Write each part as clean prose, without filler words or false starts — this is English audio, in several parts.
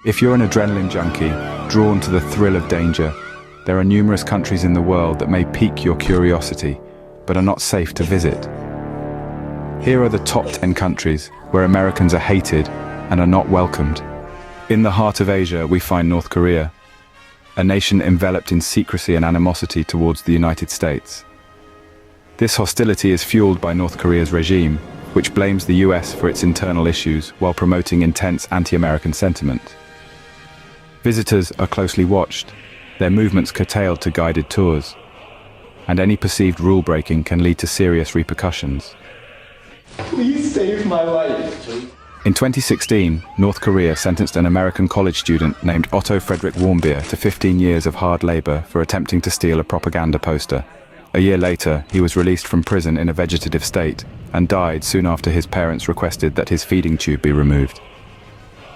If you're an adrenaline junkie, drawn to the thrill of danger, there are numerous countries in the world that may pique your curiosity, but are not safe to visit. Here are the top 10 countries where Americans are hated and are not welcomed. In the heart of Asia, we find North Korea, a nation enveloped in secrecy and animosity towards the United States. This hostility is fueled by North Korea's regime, which blames the US for its internal issues while promoting intense anti-American sentiment. Visitors are closely watched, their movements curtailed to guided tours, and any perceived rule-breaking can lead to serious repercussions. Please save my life. In 2016, North Korea sentenced an American college student named Otto Frederick Warmbier to 15 years of hard labor for attempting to steal a propaganda poster. A year later, he was released from prison in a vegetative state and died soon after his parents requested that his feeding tube be removed.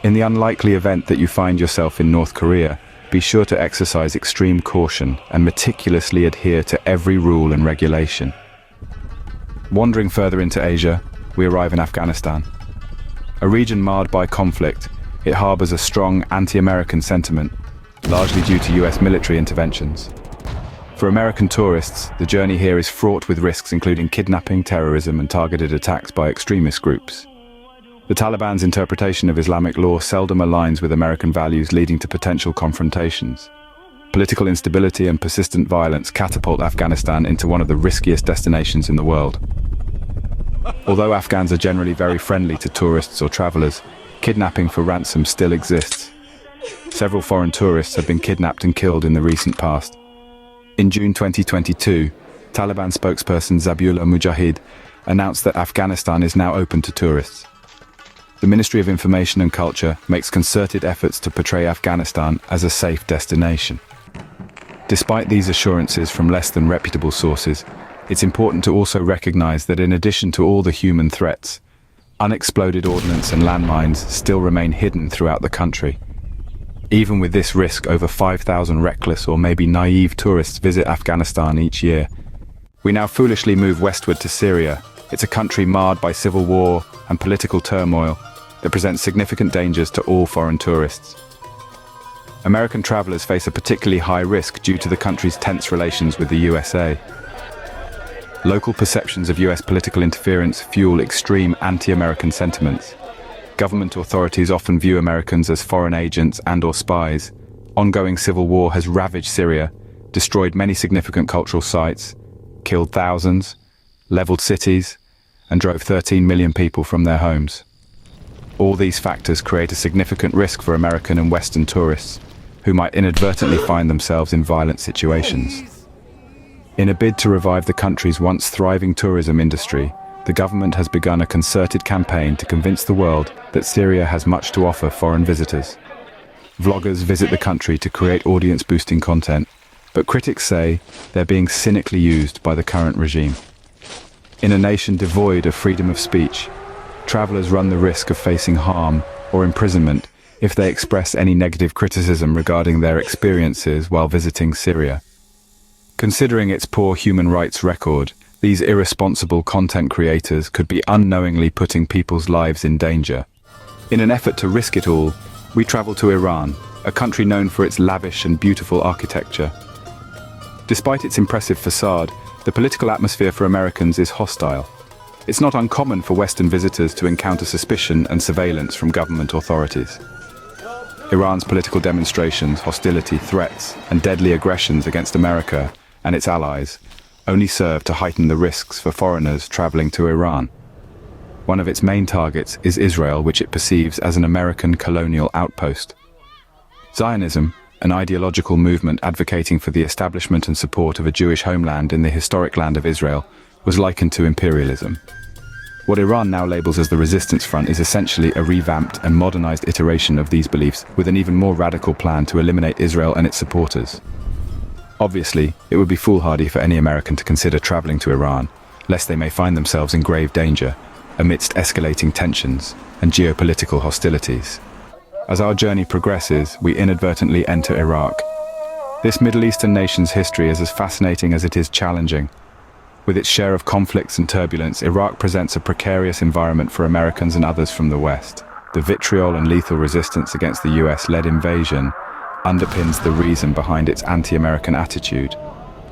In the unlikely event that you find yourself in North Korea, be sure to exercise extreme caution and meticulously adhere to every rule and regulation. Wandering further into Asia, we arrive in Afghanistan. A region marred by conflict, it harbors a strong anti-American sentiment, largely due to US military interventions. For American tourists, the journey here is fraught with risks including kidnapping, terrorism, and targeted attacks by extremist groups. The Taliban's interpretation of Islamic law seldom aligns with American values, leading to potential confrontations. Political instability and persistent violence catapult Afghanistan into one of the riskiest destinations in the world. Although Afghans are generally very friendly to tourists or travelers, kidnapping for ransom still exists. Several foreign tourists have been kidnapped and killed in the recent past. In June 2022, Taliban spokesperson Zabihullah Mujahid announced that Afghanistan is now open to tourists. The Ministry of Information and Culture makes concerted efforts to portray Afghanistan as a safe destination. Despite these assurances from less than reputable sources, it's important to also recognize that in addition to all the human threats, unexploded ordnance and landmines still remain hidden throughout the country. Even with this risk, over 5,000 reckless or maybe naive tourists visit Afghanistan each year. We now foolishly move westward to Syria. It's a country marred by civil war and political turmoil that presents significant dangers to all foreign tourists. American travelers face a particularly high risk due to the country's tense relations with the USA. Local perceptions of US political interference fuel extreme anti-American sentiments. Government authorities often view Americans as foreign agents and/or spies. Ongoing civil war has ravaged Syria, destroyed many significant cultural sites, killed thousands, leveled cities, and drove 13 million people from their homes. All these factors create a significant risk for American and Western tourists, who might inadvertently find themselves in violent situations. In a bid to revive the country's once thriving tourism industry, the government has begun a concerted campaign to convince the world that Syria has much to offer foreign visitors. Vloggers visit the country to create audience-boosting content, but critics say they're being cynically used by the current regime. In a nation devoid of freedom of speech, travelers run the risk of facing harm or imprisonment if they express any negative criticism regarding their experiences while visiting Syria. Considering its poor human rights record, these irresponsible content creators could be unknowingly putting people's lives in danger. In an effort to risk it all, we travel to Iran, a country known for its lavish and beautiful architecture. Despite its impressive facade, the political atmosphere for Americans is hostile. It's not uncommon for Western visitors to encounter suspicion and surveillance from government authorities. Iran's political demonstrations, hostility, threats, and deadly aggressions against America and its allies only serve to heighten the risks for foreigners traveling to Iran. One of its main targets is Israel, which it perceives as an American colonial outpost. Zionism, an ideological movement advocating for the establishment and support of a Jewish homeland in the historic land of Israel, was likened to imperialism. What Iran now labels as the Resistance Front is essentially a revamped and modernized iteration of these beliefs, with an even more radical plan to eliminate Israel and its supporters. Obviously, it would be foolhardy for any American to consider traveling to Iran, lest they may find themselves in grave danger amidst escalating tensions and geopolitical hostilities. As our journey progresses, we inadvertently enter Iraq. This Middle Eastern nation's history is as fascinating as it is challenging. With its share of conflicts and turbulence, Iraq presents a precarious environment for Americans and others from the West. The vitriol and lethal resistance against the US-led invasion underpins the reason behind its anti-American attitude.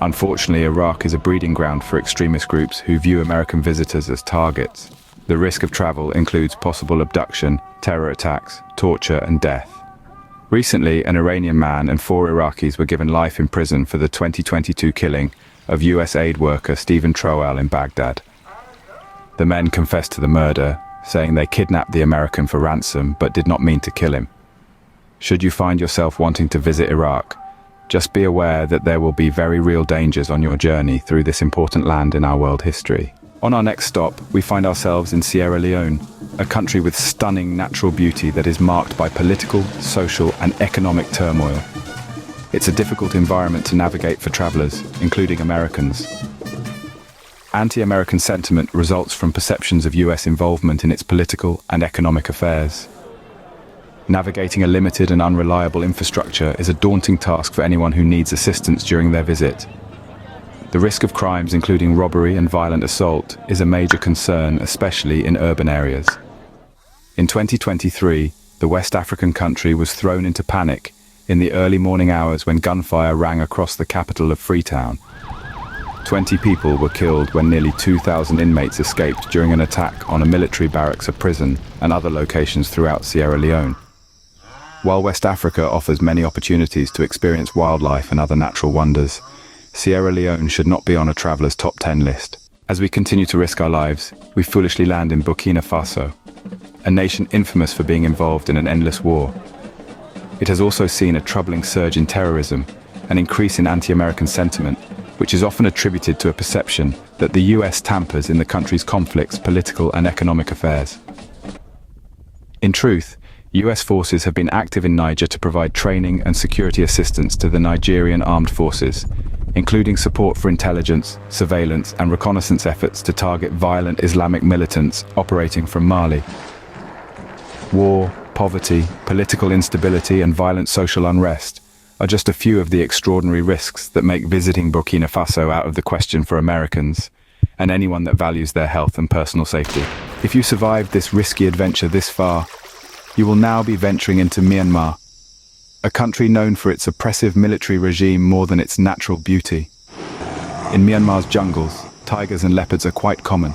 Unfortunately, Iraq is a breeding ground for extremist groups who view American visitors as targets. The risk of travel includes possible abduction, terror attacks, torture, and death. Recently, an Iranian man and 4 Iraqis were given life in prison for the 2022 killing of US aid worker Stephen Troell in Baghdad. The men confessed to the murder, saying they kidnapped the American for ransom but did not mean to kill him. Should you find yourself wanting to visit Iraq, just be aware that there will be very real dangers on your journey through this important land in our world history. On our next stop, we find ourselves in Sierra Leone, a country with stunning natural beauty that is marked by political, social, and economic turmoil. It's a difficult environment to navigate for travelers, including Americans. Anti-American sentiment results from perceptions of US involvement in its political and economic affairs. Navigating a limited and unreliable infrastructure is a daunting task for anyone who needs assistance during their visit. The risk of crimes, including robbery and violent assault, is a major concern, especially in urban areas. In 2023, the West African country was thrown into panic in the early morning hours when gunfire rang across the capital of Freetown. 20 people were killed when nearly 2,000 inmates escaped during an attack on a military barracks, a prison, and other locations throughout Sierra Leone. While West Africa offers many opportunities to experience wildlife and other natural wonders, Sierra Leone should not be on a traveler's top 10 list. As we continue to risk our lives, we foolishly land in Burkina Faso, a nation infamous for being involved in an endless war. It has also seen a troubling surge in terrorism, an increase in anti-American sentiment, which is often attributed to a perception that the US tampers in the country's conflicts, political and economic affairs. In truth, US forces have been active in Niger to provide training and security assistance to the Nigerian armed forces, including support for intelligence, surveillance, and reconnaissance efforts to target violent Islamic militants operating from Mali. War, poverty, political instability, and violent social unrest are just a few of the extraordinary risks that make visiting Burkina Faso out of the question for Americans and anyone that values their health and personal safety. If you survived this risky adventure this far, you will now be venturing into Myanmar, a country known for its oppressive military regime more than its natural beauty. In Myanmar's jungles, tigers and leopards are quite common.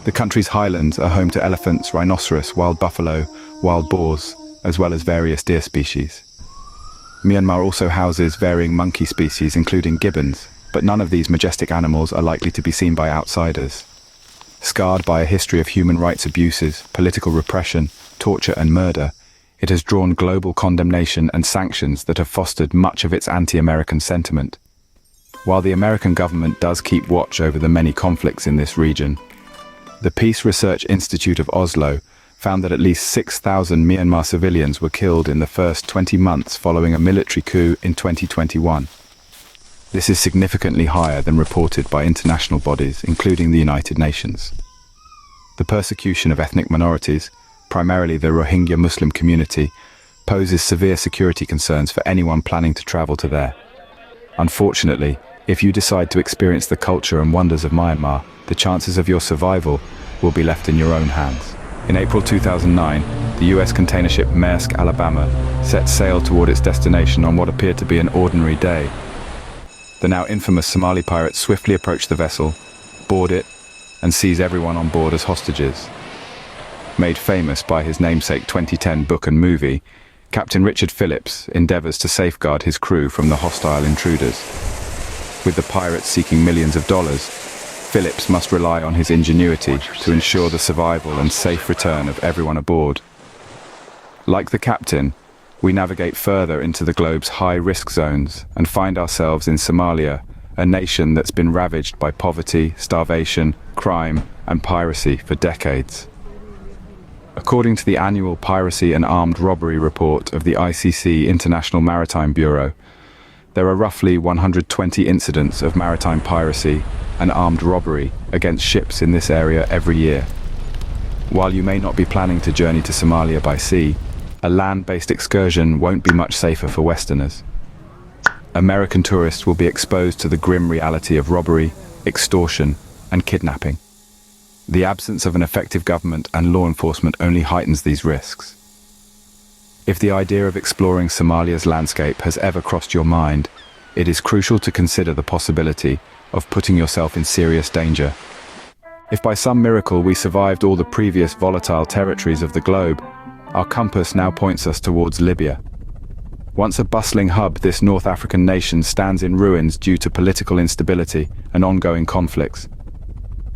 The country's highlands are home to elephants, rhinoceros, wild buffalo, wild boars, as well as various deer species. Myanmar also houses varying monkey species, including gibbons, but none of these majestic animals are likely to be seen by outsiders. Scarred by a history of human rights abuses, political repression, torture and murder, it has drawn global condemnation and sanctions that have fostered much of its anti-American sentiment. While the American government does keep watch over the many conflicts in this region, the Peace Research Institute of Oslo found that at least 6,000 Myanmar civilians were killed in the first 20 months following a military coup in 2021. This is significantly higher than reported by international bodies, including the United Nations. The persecution of ethnic minorities, primarily the Rohingya Muslim community, poses severe security concerns for anyone planning to travel to there. Unfortunately, if you decide to experience the culture and wonders of Myanmar, the chances of your survival will be left in your own hands. In April 2009, the US container ship Maersk, Alabama, set sail toward its destination on what appeared to be an ordinary day. The now infamous Somali pirates swiftly approached the vessel, board it, and seize everyone on board as hostages. Made famous by his namesake 2010 book and movie, Captain Richard Phillips endeavors to safeguard his crew from the hostile intruders. With the pirates seeking millions of dollars, Phillips must rely on his ingenuity to ensure the survival and safe return of everyone aboard. Like the captain, we navigate further into the globe's high-risk zones and find ourselves in Somalia, a nation that's been ravaged by poverty, starvation, crime, and piracy for decades. According to the annual Piracy and Armed Robbery Report of the ICC International Maritime Bureau, there are roughly 120 incidents of maritime piracy and armed robbery against ships in this area every year. While you may not be planning to journey to Somalia by sea, a land-based excursion won't be much safer for Westerners. American tourists will be exposed to the grim reality of robbery, extortion, and kidnapping. The absence of an effective government and law enforcement only heightens these risks. If the idea of exploring Somalia's landscape has ever crossed your mind, it is crucial to consider the possibility of putting yourself in serious danger. If by some miracle we survived all the previous volatile territories of the globe, our compass now points us towards Libya. Once a bustling hub, this North African nation stands in ruins due to political instability and ongoing conflicts.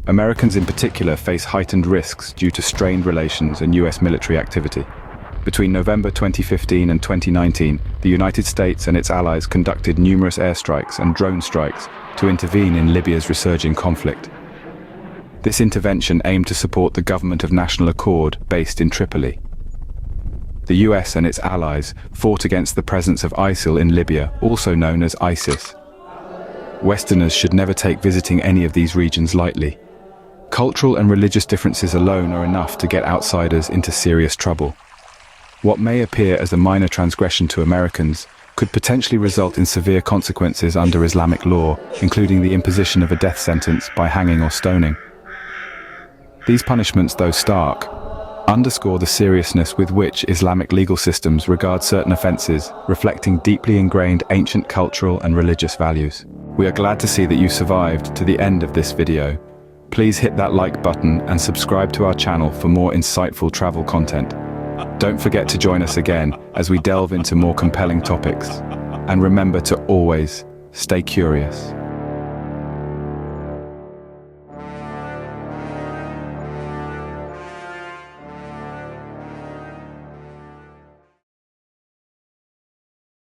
Americans in particular face heightened risks due to strained relations and US military activity. Between November 2015 and 2019, the United States and its allies conducted numerous airstrikes and drone strikes to intervene in Libya's resurging conflict. This intervention aimed to support the Government of National Accord based in Tripoli. The US and its allies fought against the presence of ISIL in Libya, also known as ISIS. Westerners should never take visiting any of these regions lightly. Cultural and religious differences alone are enough to get outsiders into serious trouble. What may appear as a minor transgression to Americans could potentially result in severe consequences under Islamic law, including the imposition of a death sentence by hanging or stoning. These punishments, though stark, underscore the seriousness with which Islamic legal systems regard certain offenses, reflecting deeply ingrained ancient cultural and religious values. We are glad to see that you survived to the end of this video. Please hit that like button and subscribe to our channel for more insightful travel content. Don't forget to join us again as we delve into more compelling topics. And remember to always stay curious.